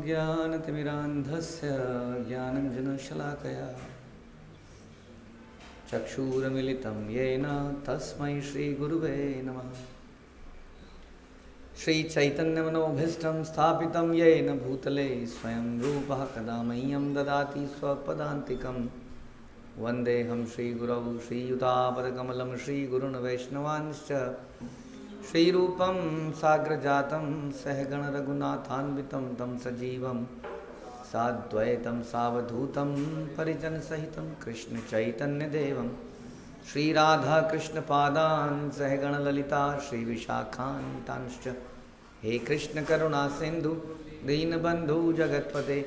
ओमज्ञानतिमिरान्धस्य ज्ञानञ्जनशलाकया चक्षुरुन्मिलितं येन तस्मै श्रीगुरुवे नमः। श्रीचैतन्यमनोभीष्टं स्थापितं येन भूतले स्वयं रूपः कदा मह्यं ददाति स्वपदान्तिकं। वन्देऽहं श्रीगुरौ श्रीयुतापदकमलं श्रीगुरुन् वैष्णवांश्च श्रीरूपं साग्रजातं सहगणरघुनाथान्वितं तं सजीवं साद्वैतं सावधूतं परिजनसहितं कृष्णचैतन्यदेवं श्रीराधाकृष्णपादान् सहगणललिता श्रीविशाखान्वितांश्च। हे कृष्णकरुणा सिन्धु दीनबन्धु जगत्पते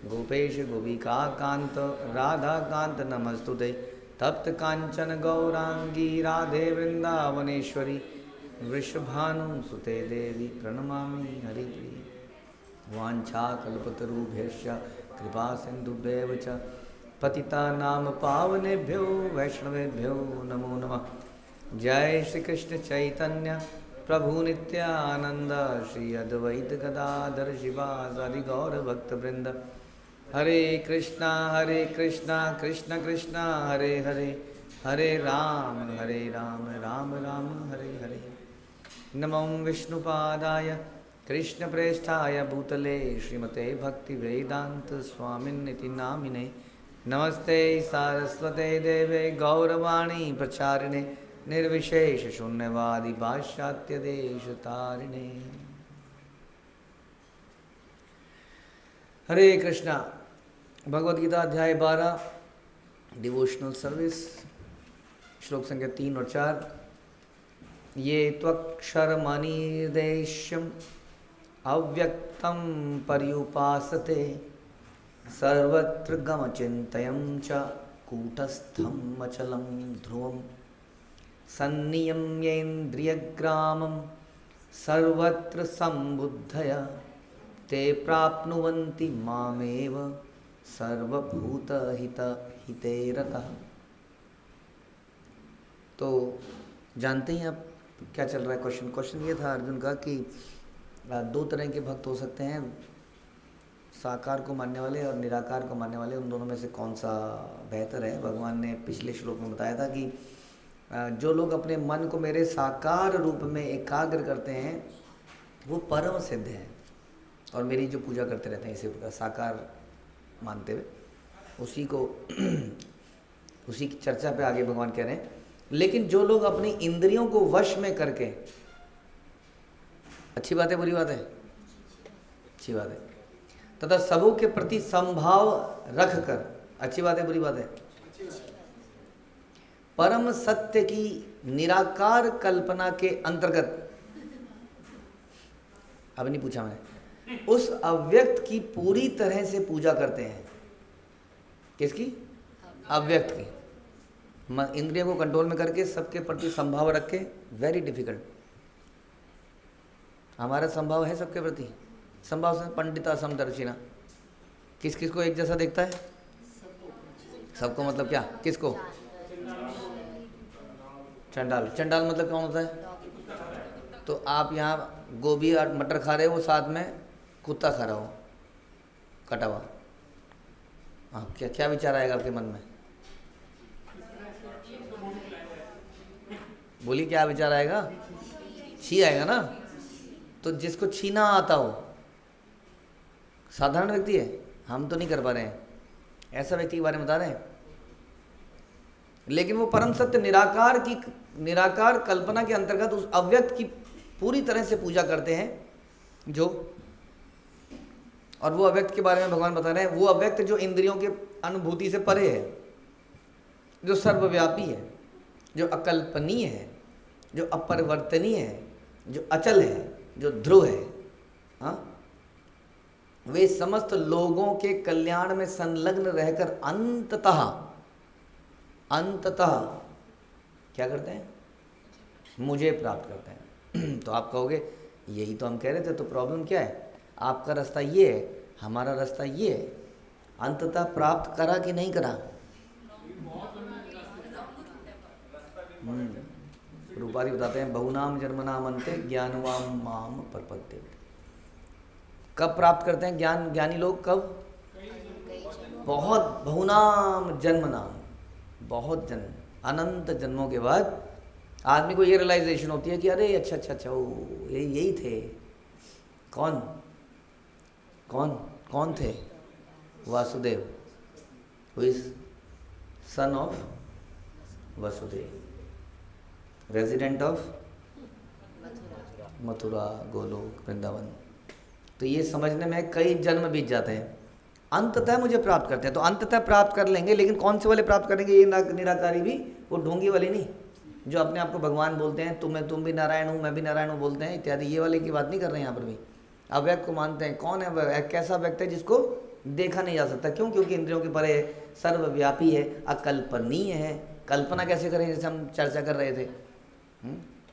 गोपेश गोपिकान्त राधाकान्त नमस्तुते। तप्त कांचन गौरांगी राधे वृंदावनेश्वरी वृषभानुसुते देवी प्रणमामि हरिप्रिये। वाञ्छाकल्पतरुभ्यश्च कृपा सिन्धुभ्येव च पतितानां पावनेभ्यो वैष्णवेभ्यो नमो नमः। जय श्री कृष्ण चैतन्य प्रभु नित्यानंद श्री अद्वैत गदाधर शिवासादि गौर भक्तवृंद। हरे कृष्णा कृष्ण कृष्ण हरे हरे, हरे राम राम राम हरे हरे। नमो विष्णुपादाय कृष्णप्रेष्ठाय भूतले श्रीमते भक्तिवेदांत स्वामिन्निति नामिने। नमस्ते सारस्वते देवे गौरवाणी प्रचारिणे निर्विशेष शून्यवादी पाश्चात्य देशतारिणे। हरे कृष्णा। भगवद गीता अध्याय 12 डिवोशनल सर्विस श्लोक संख्या 3 और 4। ये त्वक्षरमनिर्देश्यम् अव्यक्तं पर्युपासते सर्वत्र गमचिन्तयं च कूटस्थं अचलं ध्रुवं सन्नियम्येन्द्रियग्रामं सर्वत्र संबुद्धया ते प्राप्नुवन्ति मामेव सर्वभूतहिते रतः। तो जानते हैं आप क्या चल रहा है? क्वेश्चन ये था अर्जुन का कि 2 तरह के भक्त हो सकते हैं, साकार को मानने वाले और निराकार को मानने वाले। उन दोनों में से कौन सा बेहतर है? भगवान ने पिछले श्लोक में बताया था कि जो लोग अपने मन को मेरे साकार रूप में एकाग्र करते हैं वो परम सिद्ध हैं और मेरी जो पूजा करते रहते हैं इसे साकार मानते हुए, उसी की चर्चा पे आगे भगवान कह रहे हैं। लेकिन जो लोग अपनी इंद्रियों को वश में करके, अच्छी बात है बुरी बात है? अच्छी बात है, तथा सबों के प्रति संभाव रख कर, अच्छी बात है बुरी बात है? परम सत्य की निराकार कल्पना के अंतर्गत, अब नहीं पूछा मैंने, उस अव्यक्त की पूरी तरह से पूजा करते हैं। किसकी? अव्यक्त की। इंद्रियों को कंट्रोल में करके सबके प्रति संभाव रख के, वेरी डिफिकल्ट। हमारा संभाव है सबके प्रति, संभाव से पंडिता समदर्शिना, किस किस को एक जैसा देखता है? सबको मतलब क्या? किसको? चंडाल। चंडाल मतलब कौन होता है? तो आप यहाँ गोभी और मटर खा रहे हो, साथ में कुत्ता खा रहा हो कटा हुआ, हाँ, क्या क्या विचार आएगा आपके मन में? बोलिए, क्या विचार आएगा? छी आएगा ना। तो जिसको छीना आता हो, साधारण व्यक्ति है, हम तो नहीं कर पा रहे हैं, ऐसा व्यक्ति के बारे में बता रहे हैं। लेकिन वो परम सत्य निराकार कल्पना के अंतर्गत उस अव्यक्त की पूरी तरह से पूजा करते हैं जो, और वो अव्यक्त के बारे में भगवान बता रहे हैं, वो अव्यक्त जो इंद्रियों के अनुभूति से परे है, जो सर्वव्यापी है, जो अकल्पनीय है, जो अपरिवर्तनीय है, जो अचल है, जो ध्रुव है। हाँ, वे समस्त लोगों के कल्याण में संलग्न रहकर अंततः क्या करते हैं? मुझे प्राप्त करते हैं। तो आप कहोगे यही तो हम कह रहे थे, तो प्रॉब्लम क्या है? आपका रास्ता ये है, हमारा रास्ता ये है। अंततः प्राप्त करा कि नहीं करा? रूपारी बताते हैं, बहुनाम जन्मनाम अंते ज्ञानवाम माम प्रपद्ये। कब प्राप्त करते हैं ज्ञान ज्ञानी लोग? कब? बहुत बहुनाम जन्म नाम, बहुत जन्म, अनंत जन्मों के बाद आदमी को ये रियलाइजेशन होती है कि अरे अच्छा अच्छा अच्छा, ओ यही थे। कौन कौन कौन थे? Vasudev, who is son of Vasudev, resident of Mathura, Golok, Vrindavan. तो ये समझने में कई जन्म बीत जाते हैं, अंततः मुझे प्राप्त करते हैं। तो अंततः प्राप्त कर लेंगे, लेकिन कौन से वाले प्राप्त करेंगे? ये निराकारी भी, वो ढोंगी वाले नहीं, जो अपने आप को भगवान बोलते हैं, तुम भी नारायण हूँ, मैं भी नारायण हूँ बोलते हैं इत्यादि, ये वाले की बात नहीं कर रहे हैं यहाँ पर भी। अव्यक्त को मानते हैं। कौन है? कैसा व्यक्त है? जिसको देखा नहीं जा सकता। क्यों? क्योंकि इंद्रियों के परे है, सर्वव्यापी है, अकल्पनीय है। कल्पना कैसे करें? जैसे हम चर्चा कर रहे थे,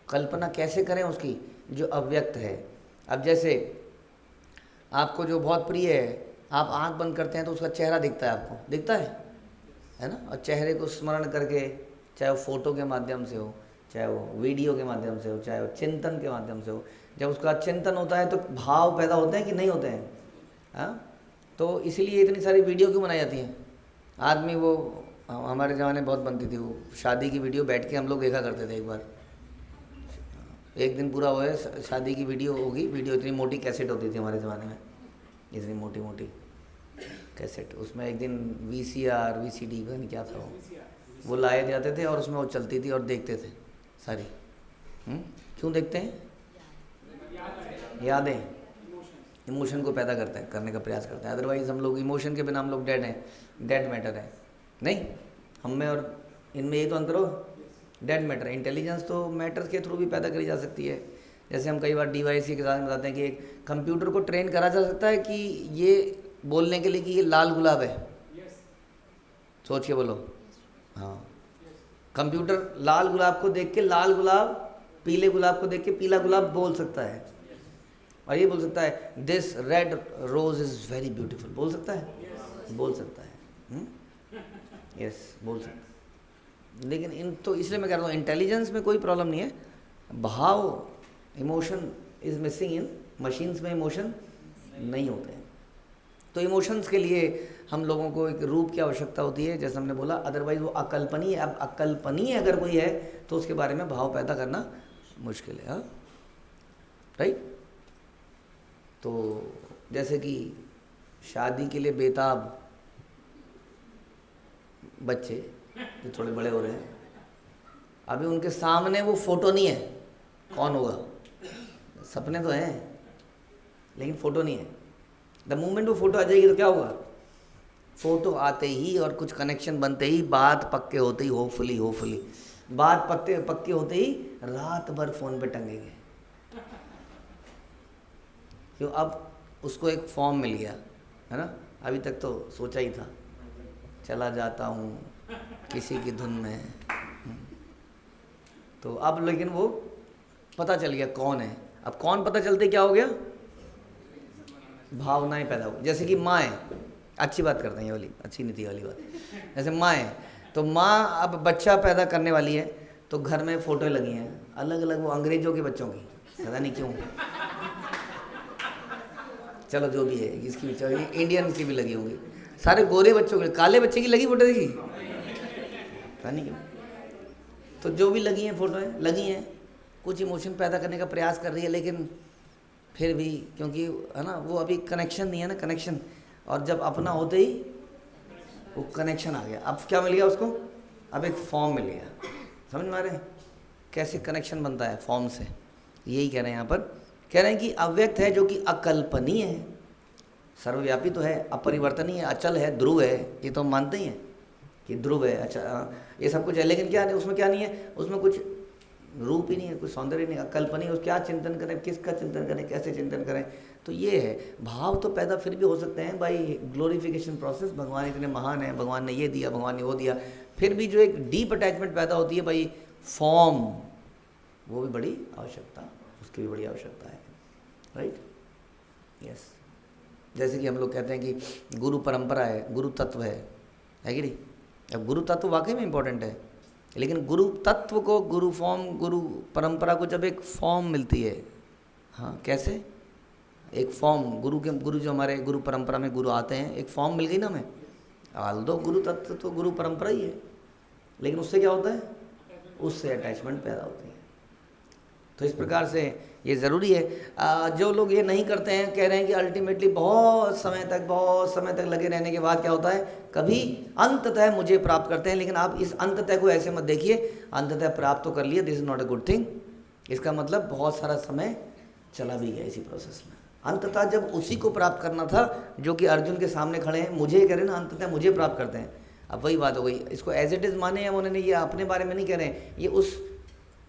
कल्पना कैसे करें उसकी, जो अव्यक्त है। अब जैसे आपको जो बहुत प्रिय है, आप आंख बंद करते हैं तो उसका चेहरा दिखता है, आपको दिखता है ना? और चेहरे को स्मरण करके, चाहे वो फोटो के माध्यम से हो, चाहे वो वीडियो के माध्यम से हो, चाहे वो चिंतन के माध्यम से हो, जब उसका चिंतन होता है तो भाव पैदा होते हैं कि नहीं होते हैं? हाँ, तो इसीलिए इतनी सारी वीडियो क्यों बनाई जाती हैं? आदमी वो हमारे ज़माने में बहुत बनती थी, वो शादी की वीडियो बैठ के हम लोग देखा करते थे। एक बार एक दिन पूरा वो है शादी की वीडियो होगी, वीडियो इतनी मोटी कैसेट होती थी हमारे ज़माने में, इतनी मोटी मोटी कैसेट, उसमें एक दिन VCR VCD पता नहीं क्या था वो लाए जाते थे और उसमें वो चलती थी और देखते थे सारी। क्यों देखते हैं? यादें, इमोशन को पैदा करते हैं, करने का प्रयास करते हैं। अदरवाइज़ हम लोग इमोशन के बिना हम लोग डेड हैं, डेड मैटर है। नहीं, हम में और इनमें यही तो अंतर हो, डेड मैटर। इंटेलिजेंस तो मैटर के थ्रू भी पैदा करी जा सकती है। जैसे हम कई बार DYC के साथ बताते हैं कि एक कंप्यूटर को ट्रेन करा जा सकता है कि ये बोलने के लिए कि ये लाल गुलाब है। सोच के बोलो। हाँ, कंप्यूटर लाल गुलाब को देख के लाल गुलाब, पीले गुलाब को देख के पीला गुलाब बोल सकता है, और ये बोल सकता है this red rose is very beautiful, बोल सकता है? बोल सकता है, यस बोल सकता है। लेकिन इन तो इसलिए मैं कह रहा हूँ इंटेलिजेंस में कोई प्रॉब्लम नहीं है, भाव, emotion is missing in machines में, इमोशन नहीं होते हैं। तो इमोशंस के लिए हम लोगों को एक रूप की आवश्यकता होती है, जैसे हमने बोला, अदरवाइज वो अकल्पनीय। अब अकल्पनीय अगर कोई है तो उसके बारे में भाव पैदा करना मुश्किल है। हाँ, राइट। तो जैसे कि शादी के लिए बेताब बच्चे जो थोड़े बड़े हो रहे हैं, अभी उनके सामने वो फोटो नहीं है, कौन होगा? सपने तो हैं लेकिन फोटो नहीं है। द मोमेंट वो फोटो आ जाएगी तो क्या होगा? फोटो आते ही और कुछ कनेक्शन बनते ही, बात पक्के होते ही, होपफुली बात पक्के होते ही रात भर फ़ोन पे टंगेंगे। क्यों? अब उसको एक फॉर्म मिल गया है ना। अभी तक तो सोचा ही था, चला जाता हूँ किसी की धुन में, तो अब लेकिन वो पता चल गया कौन है। अब कौन पता चलते क्या हो गया? भावनाएं पैदा हो। जैसे कि माँ है, अच्छी बात करते हैं, ये वाली अच्छी नीति वाली बात। जैसे माँ है, तो माँ अब बच्चा पैदा करने वाली है, तो घर में फ़ोटो लगी हैं अलग अलग, वो अंग्रेजों के बच्चों की, पता नहीं क्यों, चलो जो भी है, इसकी भी चाहिए, इंडियन की भी लगी होंगी, सारे गोरे बच्चों की, काले बच्चे की लगी फोटो देखी, पता नहीं क्यों। तो जो भी लगी हैं फोटोएं लगी हैं, कुछ इमोशन पैदा करने का प्रयास कर रही है, लेकिन फिर भी क्योंकि है ना वो अभी कनेक्शन नहीं है ना, कनेक्शन। और जब अपना होते ही वो कनेक्शन आ गया, अब क्या मिल गया उसको? अब एक फॉर्म मिल गया। समझ में आ रहे हैं कैसे कनेक्शन बनता है फॉर्म से? यही कह रहे हैं यहाँ पर, कह रहे हैं कि अव्यक्त है जो कि अकल्पनीय है, सर्वव्यापी तो है, अपरिवर्तनीय है, अचल है, ध्रुव है, ये तो हम मानते ही हैं कि ध्रुव है, अच्छा ये सब कुछ है, लेकिन क्या नहीं उसमें, क्या नहीं है उसमें, कुछ रूप ही नहीं है, कुछ सौंदर्य नहीं, अकल्पनीय। उस क्या चिंतन करें, किसका चिंतन करें, कैसे चिंतन करें? तो ये है, भाव तो पैदा फिर भी हो सकते हैं बाई ग्लोरिफिकेशन प्रोसेस, भगवान इतने महान है, भगवान ने ये दिया, भगवान ने वो दिया, फिर भी जो एक डीप अटैचमेंट पैदा होती है भाई फॉर्म, वो भी बड़ी आवश्यकता, उसकी भी बड़ी आवश्यकता है, राइट। यस, जैसे कि हम लोग कहते हैं कि गुरु परंपरा है, गुरु तत्व है कि नहीं? अब गुरु तत्व वाकई में इम्पोर्टेंट है, लेकिन गुरु तत्व को, गुरु फॉर्म, गुरु परंपरा को जब एक फॉर्म मिलती है, हाँ कैसे? एक फॉर्म, गुरु जो हमारे गुरु परंपरा में गुरु आते हैं, एक फॉर्म मिल गई ना हमें। हाल दो गुरु तत्व तो गुरु परंपरा ही है, लेकिन उससे क्या होता है, उससे अटैचमेंट पैदा होती है। तो इस प्रकार से ये ज़रूरी है। जो लोग ये नहीं करते हैं, कह रहे हैं कि अल्टीमेटली बहुत समय तक लगे रहने के बाद क्या होता है, कभी अंततः मुझे प्राप्त करते हैं। लेकिन आप इस अंततः को ऐसे मत देखिए, अंततः प्राप्त तो कर लिया, this is not a good thing. इसका मतलब बहुत सारा समय चला भी गया इसी प्रोसेस में। अंततः जब उसी को प्राप्त करना था जो कि अर्जुन के सामने खड़े हैं, मुझे कह रहे हैं ना, अंततः मुझे प्राप्त करते हैं। अब वही बात हो गई, इसको एज इट इज़ माने या उन्होंने, ये अपने बारे में नहीं कह रहे हैं, ये उस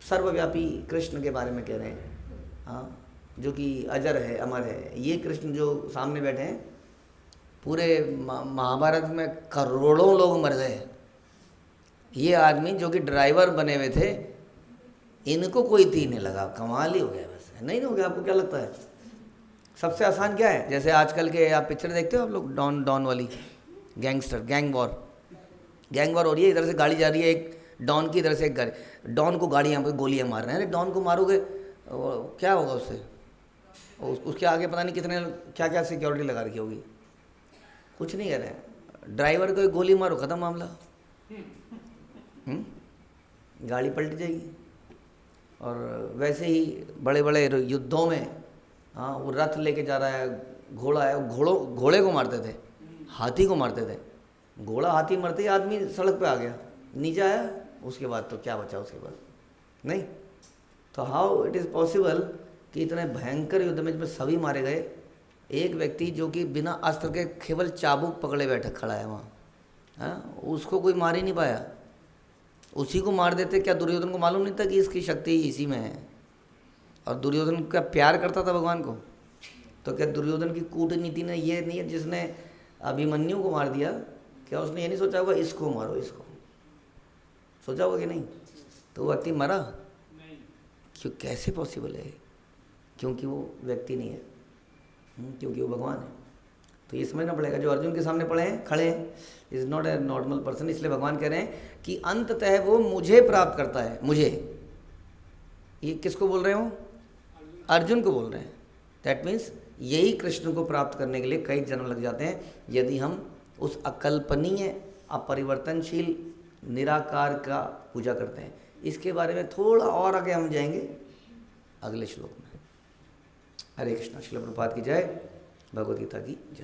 सर्वव्यापी कृष्ण के बारे में कह रहे हैं, हाँ, जो कि अजर है, अमर है। ये कृष्ण जो सामने बैठे हैं, पूरे महाभारत में करोड़ों लोग मर गए, ये आदमी जो कि ड्राइवर बने हुए थे, इनको कोई तीर नहीं लगा, कमाल ही हो गया। बस नहीं हो गया? आपको क्या लगता है सबसे आसान क्या है? जैसे आजकल के आप पिक्चर देखते हो आप लोग, डॉन वाली, गैंगस्टर, गैंग वॉर हो रही है, इधर से गाड़ी जा रही है एक डॉन की, इधर से एक गाड़ी, डॉन को गाड़ियाँ पे गोलियाँ मार रहे हैं। अरे डॉन को मारोगे क्या होगा उससे? उसके आगे पता नहीं कितने क्या क्या सिक्योरिटी लगा रखी होगी, कुछ नहीं कर रहे हैं। ड्राइवर को एक गोली मारो, ख़त्म मामला, गाड़ी पलट जाएगी। और वैसे ही बड़े बड़े युद्धों में, हाँ, वो रथ लेके जा रहा है, घोड़ा है, घोड़े को मारते थे, हाथी को मारते थे। घोड़ा हाथी मरते ही आदमी सड़क पे आ गया, नीचे आया, उसके बाद तो क्या बचा उसके बाद? नहीं। तो हाउ इट इज़ पॉसिबल कि इतने भयंकर युद्ध में सभी मारे गए, एक व्यक्ति जो कि बिना अस्त्र के केवल चाबुक पकड़े बैठा खड़ा है वहाँ, हाँ, उसको कोई मार ही नहीं पाया। उसी को मार देते, क्या दुर्योधन को मालूम नहीं था कि इसकी शक्ति इसी में है? और दुर्योधन क्या प्यार करता था भगवान को? तो क्या दुर्योधन की कूटनीति ने ये नहीं है, जिसने अभिमन्यु को मार दिया, क्या उसने ये नहीं सोचा होगा इसको मारो, इसको सोचा होगा कि नहीं? तो वो व्यक्ति मरा क्यों? कैसे पॉसिबल है? क्योंकि वो व्यक्ति नहीं है, क्योंकि वो भगवान है। तो ये समझना पड़ेगा, जो अर्जुन के सामने खड़े हैं is not a normal person. इसलिए भगवान कह रहे हैं कि अंततः वो मुझे प्राप्त करता है। मुझे, ये किसको बोल रहे हो? अर्जुन को बोल रहे हैं। दैट मीन्स यही कृष्ण को प्राप्त करने के लिए कई जन्म लग जाते हैं, यदि हम उस अकल्पनीय, अपरिवर्तनशील निराकार का पूजा करते हैं। इसके बारे में थोड़ा और आगे हम जाएंगे अगले श्लोक में। हरे कृष्णा। श्रील प्रभुपाद की जय, भगवद गीता की जय।